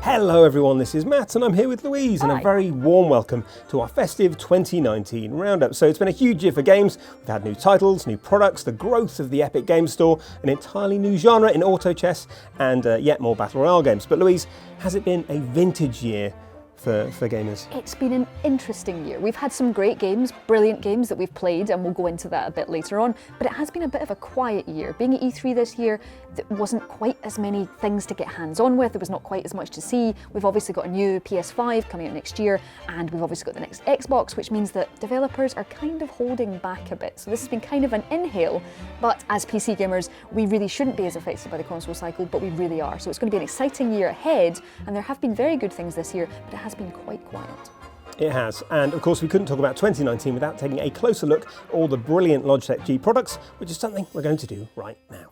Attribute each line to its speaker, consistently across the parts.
Speaker 1: Hello everyone, this is Matt and I'm here with Louise and a very warm welcome to our festive 2019 roundup. So it's been a huge year for games. We've had new titles, new products, the growth of the Epic Games Store, an entirely new genre in auto chess and yet more Battle Royale games. But Louise, has it been a vintage year for gamers?
Speaker 2: It's been an interesting year. We've had some great games, brilliant games that we've played, and we'll go into that a bit later on, but it has been a bit of a quiet year. Being at E3 this year, there wasn't quite as many things to get hands-on with, there was not quite as much to see. We've obviously got a new PS5 coming out next year, and we've obviously got the next Xbox, which means that developers are kind of holding back a bit. So this has been kind of an inhale, but as PC gamers, we really shouldn't be as affected by the console cycle, but we really are. So it's going to be an exciting year ahead, and there have been very good things this year, but it has been quite quiet.
Speaker 1: It has, and of course we couldn't talk about 2019 without taking a closer look at all the brilliant Logitech G products, which is something we're going to do right now.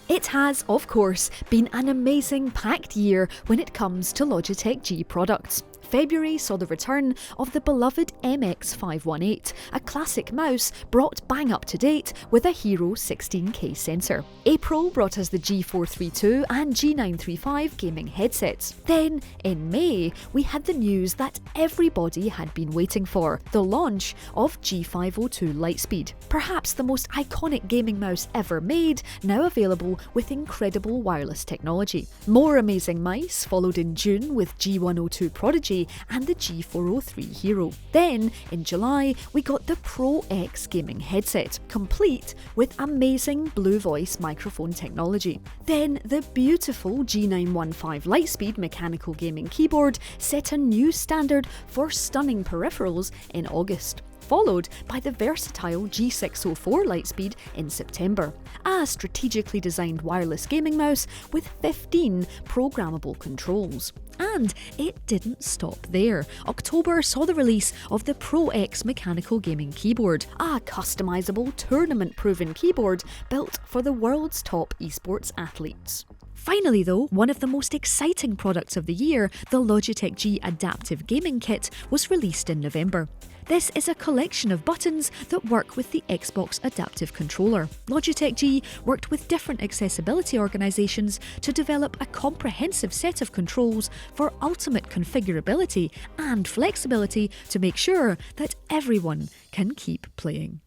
Speaker 3: It has, of course, been an amazing packed year when it comes to Logitech G products. February saw the return of the beloved MX518, a classic mouse brought bang up to date with a Hero 16K sensor. April brought us the G432 and G935 gaming headsets. Then, in May, we had the news that everybody had been waiting for, the launch of G502 Lightspeed. Perhaps the most iconic gaming mouse ever made, now available with incredible wireless technology. More amazing mice followed in June with G102 Prodigy and the G403 Hero. Then, in July, we got the Pro X gaming headset, complete with amazing Blue Voice microphone technology. Then, the beautiful G915 Lightspeed mechanical gaming keyboard set a new standard for stunning peripherals in August, followed by the versatile G604 Lightspeed in September, a strategically designed wireless gaming mouse with 15 programmable controls. And it didn't stop there. October saw the release of the Pro X mechanical gaming keyboard, a customizable tournament-proven keyboard built for the world's top esports athletes. Finally though, one of the most exciting products of the year, the Logitech G Adaptive Gaming Kit, was released in November. This is a collection of buttons that work with the Xbox Adaptive Controller. Logitech G worked with different accessibility organisations to develop a comprehensive set of controls for ultimate configurability and flexibility to make sure that everyone can keep playing.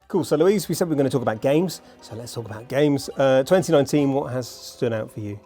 Speaker 1: Cool, so Louise, we said we were going to talk about games, so let's talk about games. 2019, what has stood out for you?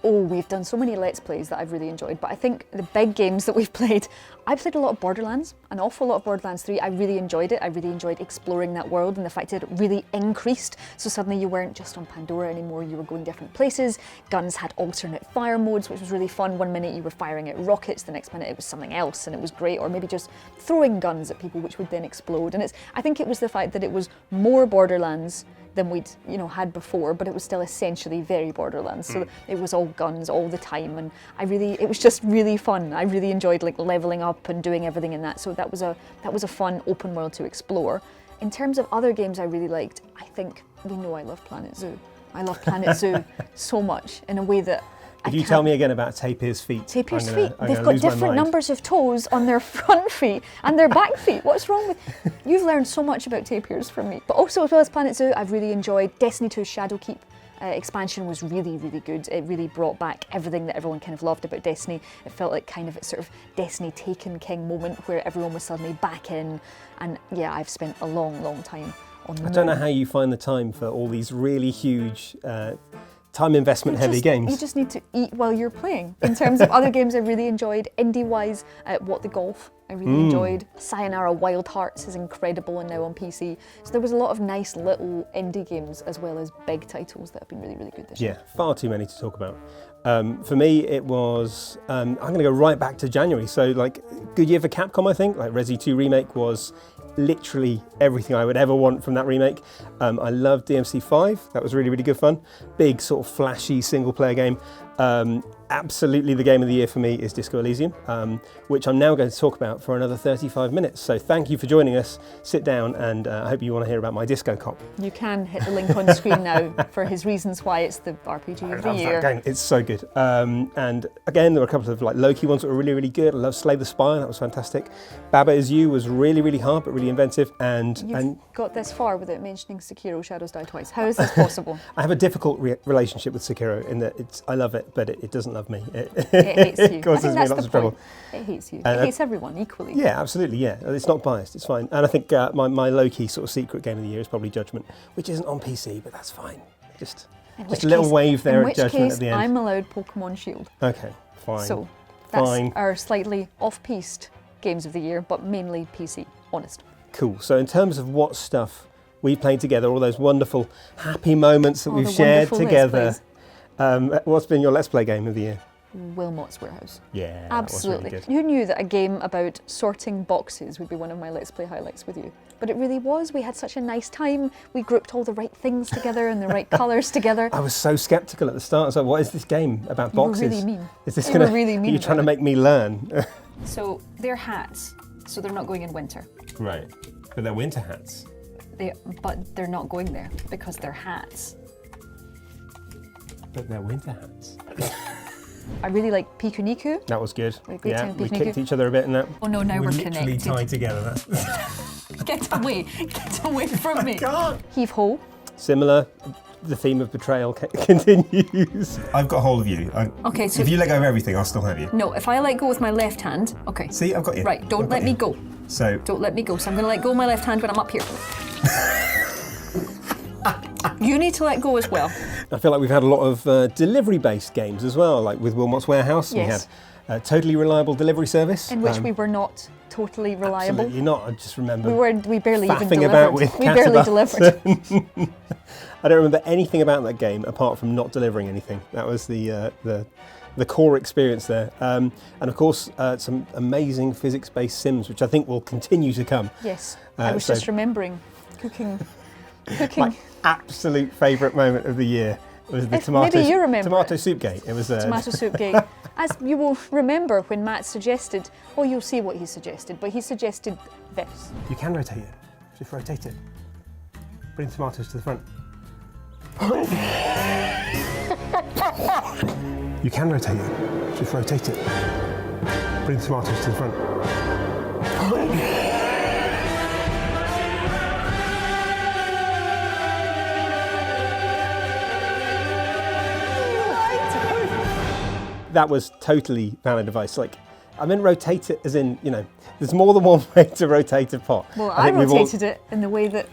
Speaker 2: We've done so many Let's Plays that I've really enjoyed, but I think the big games that we've played, I played a lot of Borderlands, an awful lot of Borderlands 3. I really enjoyed it. I really enjoyed exploring that world and the fact that it really increased. So suddenly you weren't just on Pandora anymore, you were going different places. Guns had alternate fire modes, which was really fun. One minute you were firing at rockets, the next minute it was something else, and it was great. Or maybe just throwing guns at people, which would then explode. And I think it was the fact that it was more Borderlands than we'd had before, but it was still essentially very Borderlands. So it was all guns all the time, and it was just really fun. I really enjoyed leveling up and doing everything in that. So that was a fun open world to explore. In terms of other games I really liked, I think we know I love Planet Zoo. I love Planet Zoo so much in a way that
Speaker 1: If you tell me again about tapir's feet.
Speaker 2: Tapir's feet. They've got different numbers of toes on their front feet and their back feet. What's wrong with... You've learned so much about tapirs from me. But also, as well as Planet Zoo, I've really enjoyed Destiny 2's Shadowkeep. Expansion was really, really good. It really brought back everything that everyone kind of loved about Destiny. It felt like kind of a sort of Destiny Taken King moment where everyone was suddenly back in. And yeah, I've spent a long, long time on the
Speaker 1: I don't know how you find the time for all these really huge time investment heavy games.
Speaker 2: You just need to eat while you're playing. In terms of other games I really enjoyed, indie-wise, What the Golf I really enjoyed. Sayonara Wild Hearts is incredible and now on PC. So there was a lot of nice little indie games as well as big titles that have been really, really good this year.
Speaker 1: Yeah, far too many to talk about. For me, it was, I'm going to go right back to January. So good year for Capcom, I think. Resi 2 Remake was literally everything I would ever want from that remake. I loved DMC5, that was really, really good fun. Big sort of flashy single player game. Absolutely the game of the year for me is Disco Elysium, which I'm now going to talk about for another 35 minutes. So thank you for joining us. Sit down, and I hope you want to hear about my disco cop.
Speaker 2: You can hit the link on screen now for his reasons why it's the RPG of the year.
Speaker 1: That game. It's so good. And again, there were a couple of like low-key ones that were really, really good. I love Slay the Spire, that was fantastic. Baba Is You was really, really hard, but really inventive. And
Speaker 2: You've got this far without mentioning Sekiro Shadows Die Twice. How is this possible?
Speaker 1: I have a difficult relationship with Sekiro in that I love it, but it doesn't love me.
Speaker 2: It hates you.
Speaker 1: It causes me lots of trouble.
Speaker 2: It hates you. It hates everyone equally.
Speaker 1: Yeah, absolutely, yeah. It's not biased, it's fine. And I think my low-key sort of secret game of the year is probably Judgment, which isn't on PC, but that's fine. Just a little wave there at Judgment at the end.
Speaker 2: I'm allowed Pokemon Shield.
Speaker 1: Okay, fine.
Speaker 2: So that's our slightly off-piste games of the year, but mainly PC, honest.
Speaker 1: Cool. So in terms of what stuff we played together, all those wonderful, happy moments that we've shared together, what's been your Let's Play game of the year?
Speaker 2: Wilmot's Warehouse.
Speaker 1: Yeah,
Speaker 2: absolutely.
Speaker 1: That was really
Speaker 2: Who knew that a game about sorting boxes would be one of my Let's Play highlights with you? But it really was. We had such a nice time. We grouped all the right things together and the right colours together.
Speaker 1: I was so sceptical at the start. I was like, what is this game about boxes?
Speaker 2: You were really mean.
Speaker 1: Is this
Speaker 2: really mean.
Speaker 1: Are you trying to make me learn?
Speaker 2: So they're hats, so they're not going in winter.
Speaker 1: Right, but they're winter hats.
Speaker 2: But they're not going there because they're hats.
Speaker 1: But they're winter hats.
Speaker 2: I really like Piku Niku.
Speaker 1: That was good.
Speaker 2: We
Speaker 1: kicked each other a bit in that.
Speaker 2: Oh no, now we're
Speaker 1: literally
Speaker 2: connected.
Speaker 1: tied together.
Speaker 2: Get away from me.
Speaker 1: I can't.
Speaker 2: Heave ho.
Speaker 1: Similar, the theme of betrayal continues. I've got hold of you.
Speaker 2: Okay, so
Speaker 1: if you let go of everything, I'll still have you.
Speaker 2: No, if I let go with my left hand, okay.
Speaker 1: See, I've got you.
Speaker 2: Right, don't let me go.
Speaker 1: So
Speaker 2: don't let me go. So I'm going to let go of my left hand when I'm up here. You need to let go as well.
Speaker 1: I feel like we've had a lot of delivery-based games as well, like with Wilmot's Warehouse.
Speaker 2: Yes.
Speaker 1: We had a totally reliable delivery service.
Speaker 2: In which we were not totally reliable.
Speaker 1: Absolutely not. I just remember
Speaker 2: we barely even delivered.
Speaker 1: About with
Speaker 2: we barely delivered.
Speaker 1: I don't remember anything about that game apart from not delivering anything. That was the core experience there. And of course, some amazing physics-based sims, which I think will continue to come.
Speaker 2: Yes. I was just remembering cooking.
Speaker 1: My absolute favourite moment of the year was the tomato soup gate. It was
Speaker 2: tomato soup gate. As you will remember when Matt suggested, you'll see what he suggested, but he suggested this.
Speaker 1: You can rotate it. Just rotate it. Bring tomatoes to the front. You can rotate it. Just rotate it. Bring tomatoes to the front. That was totally valid advice. Like, I meant rotate it as in, there's more than one way to rotate a pot.
Speaker 2: Well, I rotated it in the way that,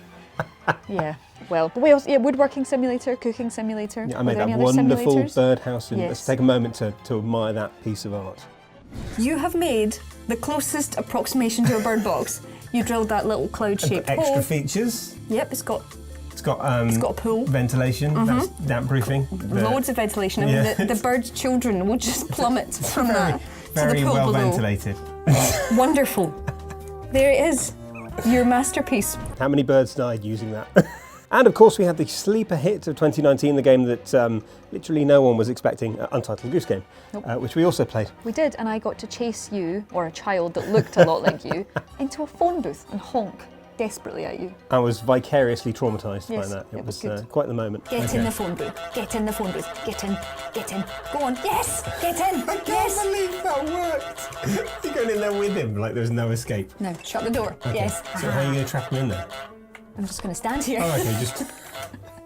Speaker 2: yeah. Well, but we also, woodworking simulator, cooking simulator.
Speaker 1: Yeah, I made that wonderful birdhouse. Let's take a moment to admire that piece of art.
Speaker 2: You have made the closest approximation to a bird box. You drilled that little cloud-shaped hole.
Speaker 1: Extra features.
Speaker 2: It's got a pool.
Speaker 1: Ventilation, that's damp proofing.
Speaker 2: Loads of ventilation.
Speaker 1: Yeah.
Speaker 2: I mean, the bird's children will just plummet from that to the
Speaker 1: very
Speaker 2: pool
Speaker 1: well
Speaker 2: below.
Speaker 1: ventilated.
Speaker 2: Wonderful. There it is, your masterpiece.
Speaker 1: How many birds died using that? And of course we had the sleeper hit of 2019, the game that literally no one was expecting, Untitled Goose Game, which we also played.
Speaker 2: We did, and I got to chase you, or a child that looked a lot like you, into a phone booth and honk desperately at you.
Speaker 1: I was vicariously traumatised by that.
Speaker 2: It was good.
Speaker 1: Quite the moment.
Speaker 2: Get in the phone booth. Get in the phone booth. Get in. Get in. Go on. Yes. Get in.
Speaker 1: I can't believe that worked. You're going in there with him like there's no escape.
Speaker 2: No. Shut the door.
Speaker 1: Okay.
Speaker 2: Yes.
Speaker 1: So how are you going to trap him in there?
Speaker 2: I'm just going to stand here.
Speaker 1: Oh, okay. Just.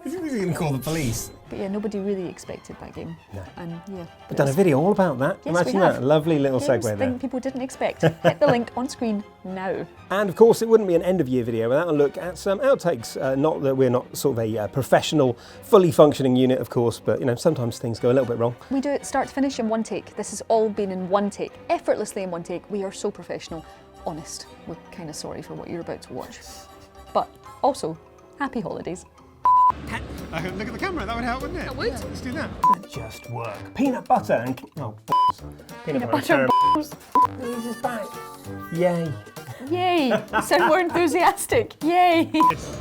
Speaker 1: He's going to call the police.
Speaker 2: But yeah, nobody really expected that game.
Speaker 1: No.
Speaker 2: And yeah.
Speaker 1: We've done a video all about that.
Speaker 2: Yes,
Speaker 1: Imagine
Speaker 2: we have.
Speaker 1: that. Lovely little segue there.
Speaker 2: Thing people didn't expect. Hit the link on screen now.
Speaker 1: And of course, it wouldn't be an end of year video without a look at some outtakes. Not that we're not sort of a professional, fully functioning unit, of course, but sometimes things go a little bit wrong.
Speaker 2: We do it start to finish in one take. This has all been in one take, effortlessly in one take. We are so professional. Honest, we're kind of sorry for what you're about to watch. But also, happy holidays.
Speaker 1: Look at the camera, that would help, wouldn't it?
Speaker 2: That would.
Speaker 1: Let's do that. That just work. Peanut butter and... Peanut
Speaker 2: butter and
Speaker 1: balls. This is back. Yay.
Speaker 2: Yay. You sound more enthusiastic. Yay.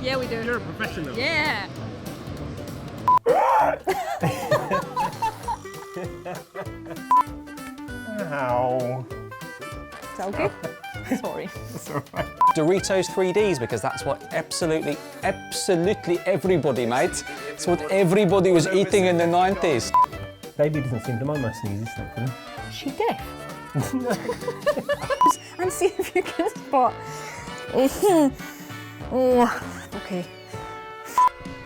Speaker 3: Yeah, we do.
Speaker 1: You're a professional.
Speaker 3: Yeah.
Speaker 2: okay? Sorry.
Speaker 1: That's all right.
Speaker 4: Doritos 3Ds, because that's what absolutely everybody made. It's what everybody was eating in the 90s.
Speaker 1: Baby doesn't seem to mind my sneezes, thankfully.
Speaker 2: Is she deaf? And see if you can spot. Oh, okay.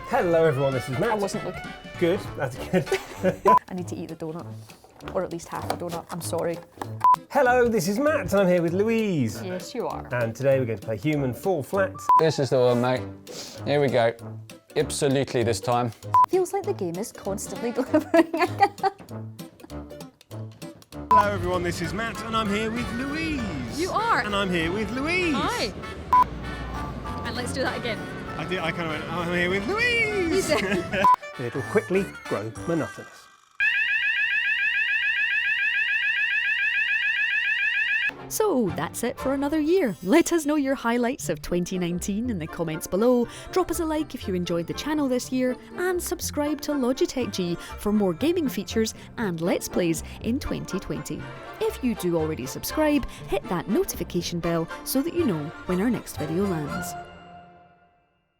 Speaker 1: Hello everyone, this is Matt.
Speaker 2: I wasn't looking.
Speaker 1: Good, that's good.
Speaker 2: I need to eat the donut. Or at least half the donut. I'm sorry.
Speaker 1: Hello, this is Matt, and I'm here with Louise.
Speaker 2: Yes, you are.
Speaker 1: And today we're going to play Human Fall Flat.
Speaker 4: This is the one, mate. Here we go. Absolutely this time.
Speaker 2: Feels like the game is constantly delivering.
Speaker 1: Hello everyone, this is Matt, and I'm here with Louise.
Speaker 3: You are.
Speaker 1: And I'm here with Louise.
Speaker 3: Hi. And let's do that again.
Speaker 1: I kind of went, oh, I'm here with Louise. It'll quickly grow monotonous.
Speaker 3: So that's it for another year. Let us know your highlights of 2019 in the comments below. Drop us a like if you enjoyed the channel this year, and subscribe to Logitech G for more gaming features and Let's Plays in 2020. If you do already subscribe, hit that notification bell so that you know when our next video lands.